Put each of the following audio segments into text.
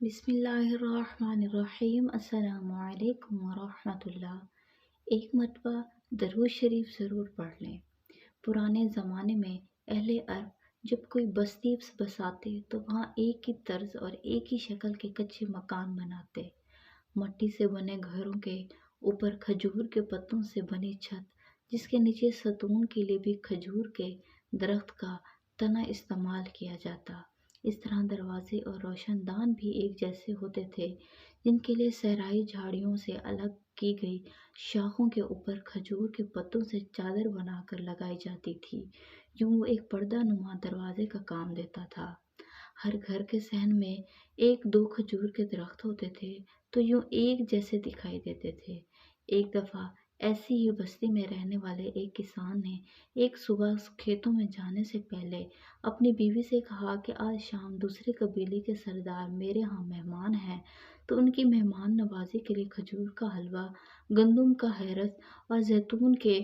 بسم اللہ الرحمن الرحیم۔ السلام علیکم ورحمۃ اللہ۔ ایک مرتبہ درود شریف ضرور پڑھ لیں۔ پرانے زمانے میں اہل عرب جب کوئی بستی بساتے تو وہاں ایک ہی طرز اور ایک ہی شکل کے کچے مکان بناتے۔ مٹی سے بنے گھروں کے اوپر کھجور کے پتوں سے بنی چھت، جس کے نیچے ستون کے لیے بھی کھجور کے درخت کا تنا استعمال کیا جاتا۔ اس طرح دروازے اور روشن دان بھی ایک جیسے ہوتے تھے، جن کے لیے صحرائی جھاڑیوں سے الگ کی گئی شاخوں کے اوپر کھجور کے پتوں سے چادر بنا کر لگائی جاتی تھی۔ یوں وہ ایک پردہ نما دروازے کا کام دیتا تھا۔ ہر گھر کے صحن میں ایک دو کھجور کے درخت ہوتے تھے تو یوں ایک جیسے دکھائی دیتے تھے۔ ایک دفعہ ایسی ہی بستی میں رہنے والے ایک کسان نے ایک صبح کھیتوں میں جانے سے پہلے اپنی بیوی سے کہا کہ آج شام دوسرے قبیلے کے سردار میرے ہاں مہمان ہیں، تو ان کی مہمان نوازی کے لیے کھجور کا حلوہ، گندم کا ہیرس اور زیتون کے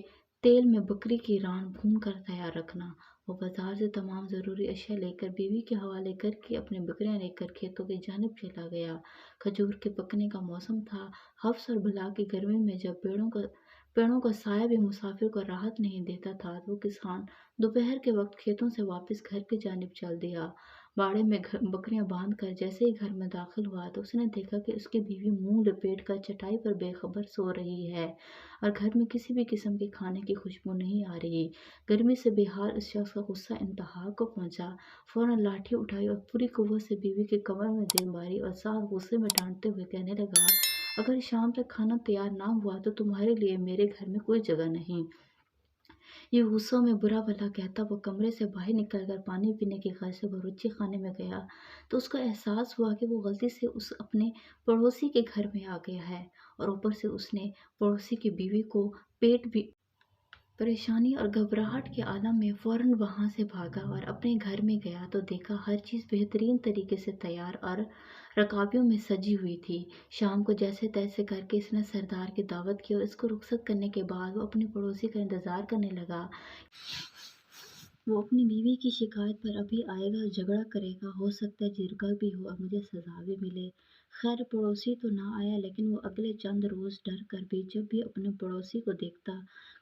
تیل میں بکری کی ران بھون کر تیار رکھنا۔ وہ بازار سے تمام ضروری اشیاء لے کر بیوی کے حوالے کر کے اپنی بکریاں لے کر کھیتوں کی جانب چلا گیا۔ کھجور کے پکنے کا موسم تھا۔ حبس اور بلا کی گرمی میں جب پیڑوں کا سایہ بھی مسافر کو راحت نہیں دیتا تھا، تو وہ کسان دوپہر کے وقت کھیتوں سے واپس گھر کی جانب چل دیا۔ باڑے میں بکریاں باندھ کر جیسے ہی گھر میں داخل ہوا تو اس نے دیکھا کہ اس کی بیوی منہ لپیٹ کر چٹائی پر بے خبر سو رہی ہے اور گھر میں کسی بھی قسم کے کھانے کی خوشبو نہیں آ رہی۔ گرمی سے بے حال اس شخص کا غصہ انتہا کو پہنچا۔ فوراً لاٹھی اٹھائی اور پوری قوت سے بیوی کے کمر میں دے ماری اور ساتھ غصے میں ڈانٹتے ہوئے کہنے لگا، اگر شام تک کھانا تیار نہ ہوا تو تمہارے لیے میرے گھر میں کوئی جگہ نہیں۔ یہ غصوں میں برا بھلا کہتا وہ کمرے سے باہر نکل کر پانی پینے کی غرض سے باورچی خانے میں گیا تو اس کو احساس ہوا کہ وہ غلطی سے اپنے پڑوسی کے گھر میں آ گیا ہے، اور اوپر سے اس نے پڑوسی کی بیوی کو پیٹ بھی پریشانی اور گھبراہٹ کے عالم میں فوراً وہاں سے بھاگا اور اپنے گھر میں گیا تو دیکھا ہر چیز بہترین طریقے سے تیار اور رکابیوں میں سجی ہوئی تھی۔ شام کو جیسے تیسے کر کے اس نے سردار کی دعوت کی اور اس کو رخصت کرنے کے بعد وہ اپنی پڑوسی کا انتظار کرنے لگا۔ وہ اپنی بیوی کی شکایت پر ابھی آئے گا اور جھگڑا کرے گا، ہو سکتا ہے جرگہ بھی ہو اور مجھے سزا بھی ملے۔ خیر پڑوسی تو نہ آیا، لیکن وہ اگلے چند روز ڈر کر بھی جب بھی اپنے پڑوسی کو دیکھتا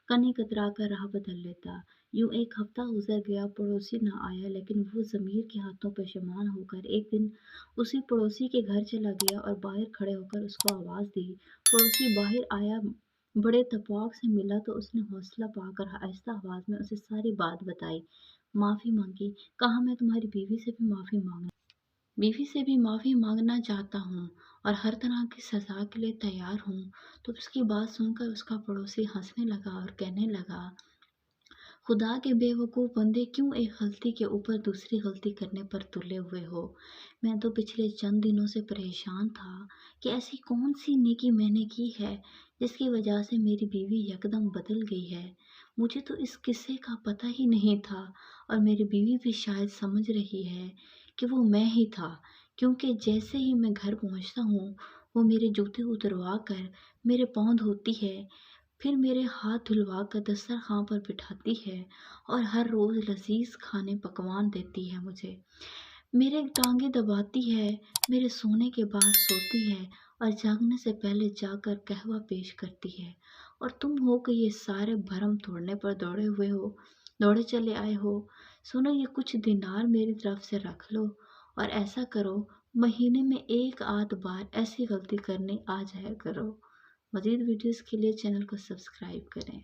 کہیں کترا کر راہ بدل لیتا۔ یوں ایک ہفتہ گزر گیا، پڑوسی نہ آیا، لیکن وہ ضمیر کے ہاتھوں پشیمان ہو کر ایک دن اسی پڑوسی کے گھر چلا گیا اور باہر کھڑے ہو کر اس کو آواز دی۔ پڑوسی باہر آیا، بڑے اتفاق سے ملا تو اس نے حوصلہ پا کر آہستہ آواز میں اسے ساری بات بتائی، معافی مانگی، کہا میں تمہاری بیوی سے بھی معافی مانگنا چاہتا ہوں اور ہر طرح کی سزا کے لیے تیار ہوں۔ تو اس کی بات سن کر اس کا پڑوسی ہنسنے لگا اور کہنے لگا، خدا کے بے وقوف بندے، کیوں ایک غلطی کے اوپر دوسری غلطی کرنے پر تلے ہوئے ہو؟ میں تو پچھلے چند دنوں سے پریشان تھا کہ ایسی کون سی نیکی میں نے کی ہے جس کی وجہ سے میری بیوی یکدم بدل گئی ہے۔ مجھے تو اس قصے کا پتہ ہی نہیں تھا اور میری بیوی بھی شاید سمجھ رہی ہے کہ وہ میں ہی تھا، کیونکہ جیسے ہی میں گھر پہنچتا ہوں وہ میرے جوتے اتروا کر میرے پاؤں دھوتی ہے، پھر میرے ہاتھ دھلوا کر دسترخوان پر بٹھاتی ہے اور ہر روز لذیذ کھانے پکوان دیتی ہے مجھے، میرے ٹانگیں دباتی ہے، میرے سونے کے بعد سوتی ہے اور جاگنے سے پہلے جا کر قہوہ پیش کرتی ہے، اور تم ہو کہ یہ سارے بھرم توڑنے پر دوڑے چلے آئے ہو۔ سنو، یہ کچھ دینار میری طرف سے رکھ لو اور ایسا کرو مہینے میں ایک آدھ بار ایسی غلطی کرنے آ جایا کرو۔ مزید ویڈیوز کے لیے چینل کو سبسکرائب کریں۔